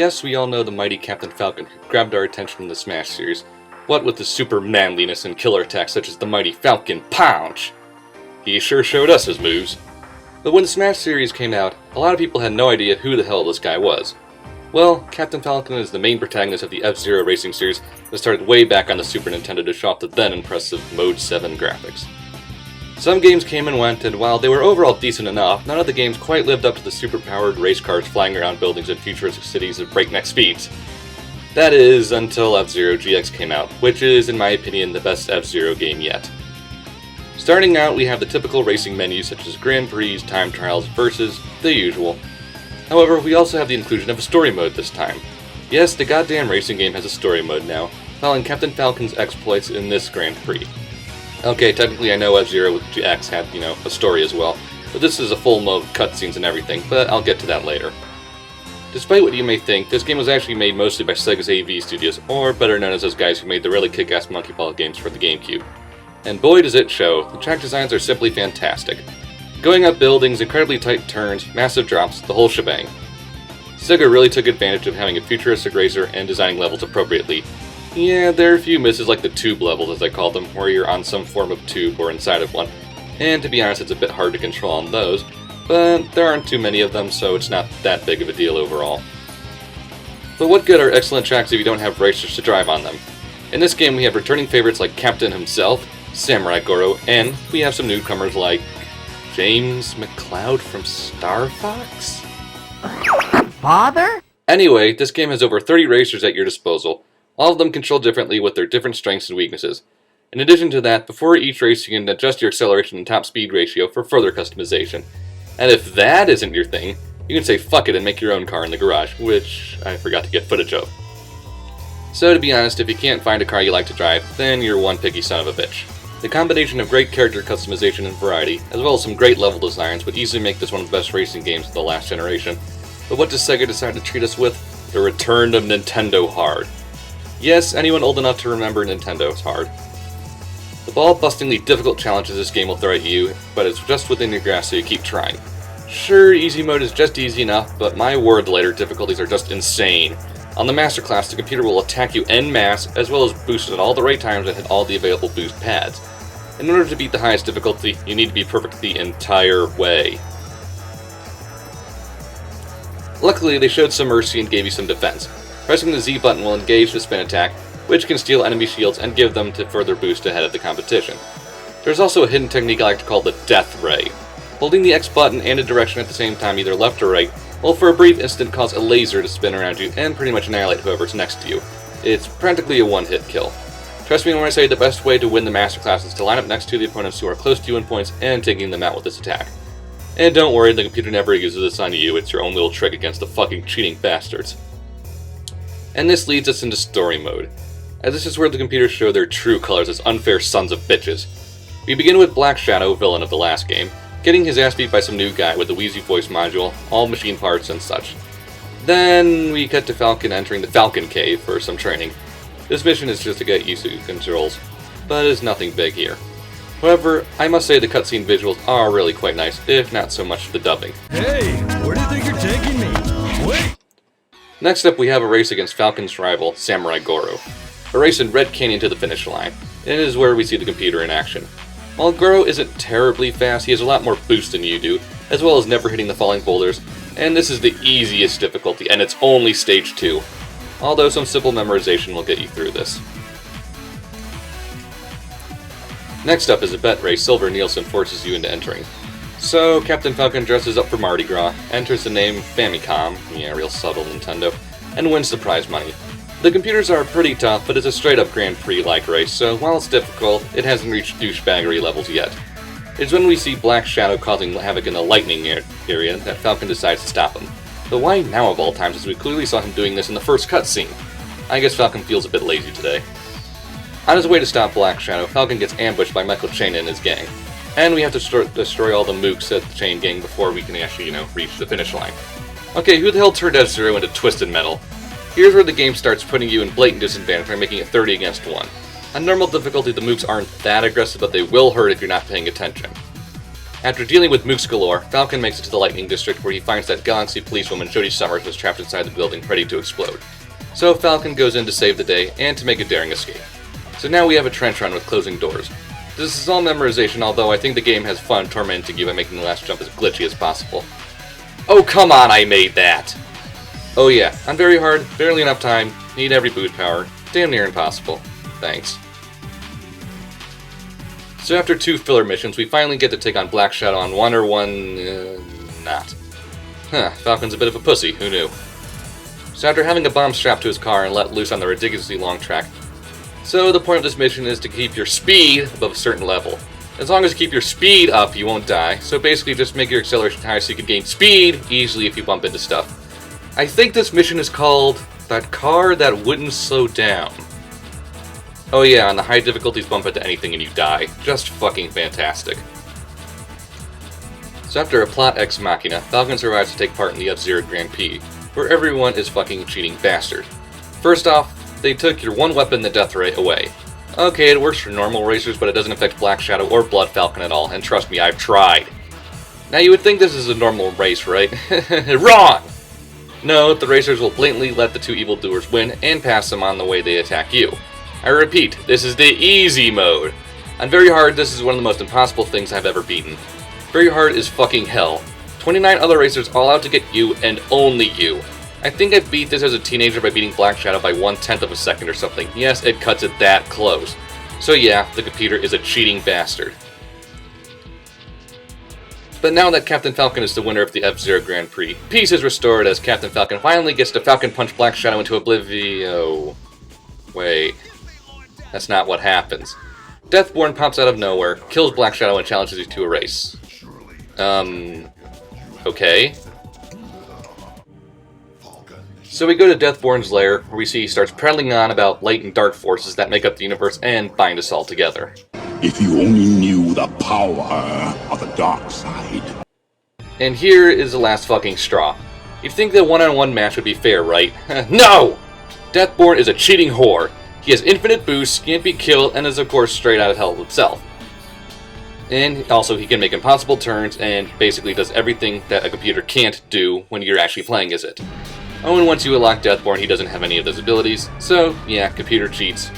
Yes, we all know the mighty Captain Falcon who grabbed our attention in the Smash series, what with the super manliness and killer attacks such as the mighty Falcon Punch. He sure showed us his moves. But when the Smash series came out, a lot of people had no idea who the hell this guy was. Well, Captain Falcon is the main protagonist of the F-Zero racing series that started way back on the Super Nintendo to show off the then impressive Mode 7 graphics. Some games came and went, and while they were overall decent enough, none of the games quite lived up to the super-powered race cars flying around buildings in futuristic cities at breakneck speeds. That is, until F-Zero GX came out, which is, in my opinion, the best F-Zero game yet. Starting out, we have the typical racing menus such as Grand Prix, time trials, versus, the usual. However, we also have the inclusion of a story mode this time. Yes, the goddamn racing game has a story mode now, following Captain Falcon's exploits in this Grand Prix. Okay, technically I know F-Zero with GX had, a story as well, but this is a full mode of cutscenes and everything, but I'll get to that later. Despite what you may think, this game was actually made mostly by Sega's AV Studios, or better known as those guys who made the really kick-ass Monkey Ball games for the GameCube. And boy does it show, the track designs are simply fantastic. Going up buildings, incredibly tight turns, massive drops, the whole shebang. Sega really took advantage of having a futuristic racer and designing levels appropriately. Yeah, there are a few misses like the tube levels as I call them, where you're on some form of tube or inside of one, and to be honest it's a bit hard to control on those, but there aren't too many of them so it's not that big of a deal overall. But what good are excellent tracks if you don't have racers to drive on them? In this game we have returning favorites like Captain himself, Samurai Goro, and we have some newcomers like James McCloud from Star Fox? Father? Anyway, this game has over 30 racers at your disposal, all of them controlled differently with their different strengths and weaknesses. In addition to that, before each race you can adjust your acceleration and top speed ratio for further customization. And if that isn't your thing, you can say fuck it and make your own car in the garage, which I forgot to get footage of. So to be honest, if you can't find a car you like to drive, then you're one picky son of a bitch. The combination of great character customization and variety, as well as some great level designs, would easily make this one of the best racing games of the last generation. But what does Sega decide to treat us with? The return of Nintendo Hard. Yes, anyone old enough to remember Nintendo's Hard. The ball-bustingly difficult challenges this game will throw at you, but it's just within your grasp so you keep trying. Sure, easy mode is just easy enough, but my word, the later difficulties are just insane. On the Master Class, the computer will attack you en masse, as well as boost at all the right times and hit all the available boost pads. In order to beat the highest difficulty, you need to be perfect the entire way. Luckily, they showed some mercy and gave you some defense. Pressing the Z button will engage the spin attack, which can steal enemy shields and give them to further boost ahead of the competition. There's also a hidden technique I like to call the Death Ray. Holding the X button and a direction at the same time, either left or right, will for a brief instant cause a laser to spin around you and pretty much annihilate whoever's next to you. It's practically a one-hit kill. Trust me when I say the best way to win the Master Class is to line up next to the opponents who are close to you in points and taking them out with this attack. And don't worry, the computer never uses this on you, it's your own little trick against the fucking cheating bastards. And this leads us into story mode, as this is where the computers show their true colors as unfair sons of bitches. We begin with Black Shadow, villain of the last game, getting his ass beat by some new guy with the Wheezy voice module, all machine parts and such. Then we cut to Falcon entering the Falcon Cave for some training. This mission is just to get used to controls, but is nothing big here. However, I must say the cutscene visuals are really quite nice, if not so much the dubbing. Hey, where do you think you're taking me? Wait! Next up we have a race against Falcon's rival, Samurai Goro. A race in Red Canyon to the finish line, and it is where we see the computer in action. While Goro isn't terribly fast, he has a lot more boost than you do, as well as never hitting the falling boulders, and this is the easiest difficulty, and it's only stage 2. Although some simple memorization will get you through this. Next up is a bet race Silver Nielsen forces you into entering. So, Captain Falcon dresses up for Mardi Gras, enters the name Famicom, yeah, real subtle Nintendo, and wins the prize money. The computers are pretty tough, but it's a straight-up Grand Prix-like race, so while it's difficult, it hasn't reached douchebaggery levels yet. It's when we see Black Shadow causing havoc in the lightning area that Falcon decides to stop him. But why now of all times, as we clearly saw him doing this in the first cutscene? I guess Falcon feels a bit lazy today. On his way to stop Black Shadow, Falcon gets ambushed by Michael Chain and his gang. And we have to destroy all the mooks at the Chain Gang before we can actually, reach the finish line. Okay, who the hell turned F-Zero into Twisted Metal? Here's where the game starts putting you in blatant disadvantage by making it 30 against 1. On normal difficulty, the mooks aren't that aggressive, but they will hurt if you're not paying attention. After dealing with mooks galore, Falcon makes it to the Lightning District where he finds that Galaxy policewoman Jodie Summers was trapped inside the building, ready to explode. So Falcon goes in to save the day and to make a daring escape. So now we have a trench run with closing doors. This is all memorization, although I think the game has fun tormenting you by making the last jump as glitchy as possible. Oh come on, I made that! Oh yeah, on very hard, barely enough time, need every boot power, damn near impossible. Thanks. So after 2 filler missions, we finally get to take on Black Shadow on one or one... not. Huh, Falcon's a bit of a pussy, who knew? So after having a bomb strapped to his car and let loose on the ridiculously long track, so the point of this mission is to keep your speed above a certain level. As long as you keep your speed up, you won't die, so basically just make your acceleration high so you can gain speed easily if you bump into stuff. I think this mission is called That Car That Wouldn't Slow Down. Oh yeah, on the high difficulties bump into anything and you die. Just fucking fantastic. So after a plot ex machina, Falcon survives to take part in the F-Zero Grand Prix, where everyone is fucking cheating bastard. First off, they took your one weapon, the Death Ray, away. Okay, it works for normal racers, but it doesn't affect Black Shadow or Blood Falcon at all, and trust me, I've tried. Now you would think this is a normal race, right? Wrong! No, the racers will blatantly let the 2 evildoers win and pass them on the way they attack you. I repeat, this is the easy mode. On very hard, this is one of the most impossible things I've ever beaten. Very hard is fucking hell. 29 other racers all out to get you, and only you. I think I beat this as a teenager by beating Black Shadow by 1/10 of a second or something. Yes, it cuts it that close. So yeah, the computer is a cheating bastard. But now that Captain Falcon is the winner of the F-Zero Grand Prix, peace is restored as Captain Falcon finally gets to Falcon Punch Black Shadow into oblivion. Oh, wait. That's not what happens. Deathborn pops out of nowhere, kills Black Shadow, and challenges you to a race. Okay. So we go to Deathborn's lair, where we see he starts prattling on about light and dark forces that make up the universe and bind us all together. If you only knew the power of the dark side. And here is the last fucking straw. You'd think that one-on-one match would be fair, right? No! Deathborn is a cheating whore. He has infinite boosts, can't be killed, and is of course straight out of hell himself. And also he can make impossible turns, and basically does everything that a computer can't do when you're actually playing as it. Oh, and once you unlock Deathborn, he doesn't have any of those abilities, so yeah, computer cheats.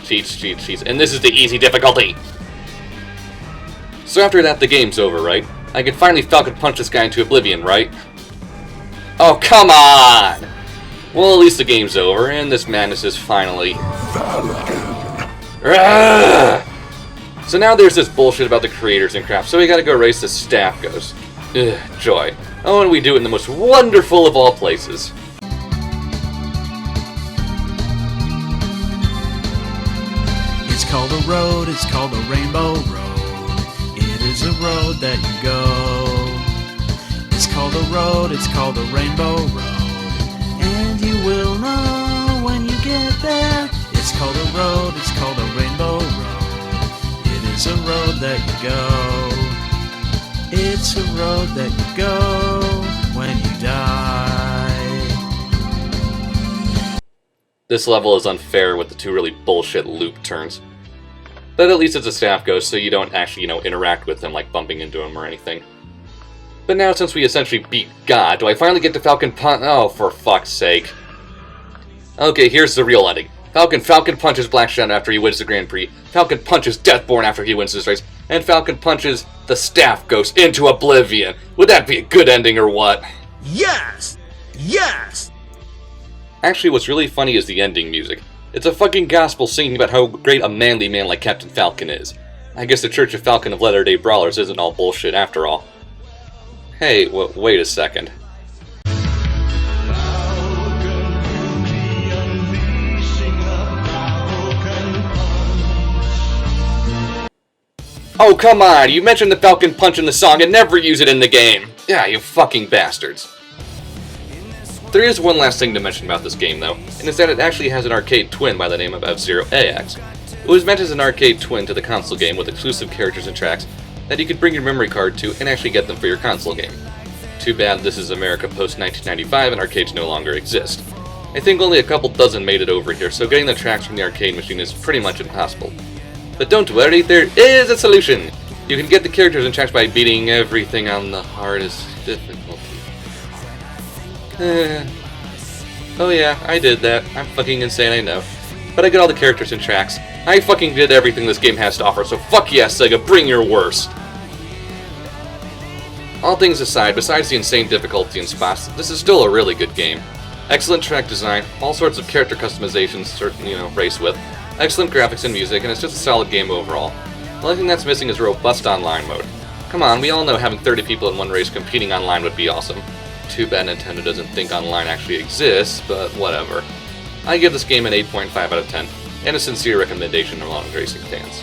Cheats, and this is the easy difficulty! So after that, the game's over, right? I can finally Falcon Punch this guy into oblivion, right? Oh, come on! Well, at least the game's over, and this madness is finally... So now there's this bullshit about the creators and crap, so we gotta go race the staff ghost. Ugh, joy. Oh, and we do it in the most wonderful of all places. It's called a road, it's called a rainbow road. It is a road that you go. It's called a road, it's called a rainbow road. And you will know when you get there. It's called a road, it's called a rainbow road. It is a road that you go. It's a road that you go when you die. This level is unfair with the 2 really bullshit loop turns. But at least it's a staff ghost, so you don't actually, interact with them like bumping into him or anything. But now, since we essentially beat God, do I finally get to Falcon Punch? Oh, for fuck's sake. Okay, here's the real ending. Falcon punches Black Shadow after he wins the Grand Prix. Falcon punches Deathborn after he wins this race. And Falcon punches the staff ghost into oblivion. Would that be a good ending or what? Yes! Yes! Actually, what's really funny is the ending music. It's a fucking gospel singing about how great a manly man like Captain Falcon is. I guess the Church of Falcon of Latter-day Brawlers isn't all bullshit after all. Hey, wait a second. Oh, come on! You mentioned the Falcon Punch in the song and never use it in the game! Yeah, you fucking bastards. There is one last thing to mention about this game, though, and it's that it actually has an arcade twin by the name of F-Zero AX. It was meant as an arcade twin to the console game with exclusive characters and tracks that you could bring your memory card to and actually get them for your console game. Too bad this is America post-1995 and arcades no longer exist. I think only a couple dozen made it over here, so getting the tracks from the arcade machine is pretty much impossible. But don't worry, there is a solution! You can get the characters and tracks by beating everything on the hardest difficulty. Oh yeah, I did that. I'm fucking insane, I know. But I get all the characters and tracks. I fucking did everything this game has to offer, so fuck yeah, Sega, bring your worst! All things aside, besides the insane difficulty and spots, this is still a really good game. Excellent track design, all sorts of character customizations to, race with, excellent graphics and music, and it's just a solid game overall. The only thing that's missing is a robust online mode. Come on, we all know having 30 people in one race competing online would be awesome. Too bad Nintendo doesn't think online actually exists, but whatever. I give this game an 8.5 out of 10, and a sincere recommendation to all racing fans.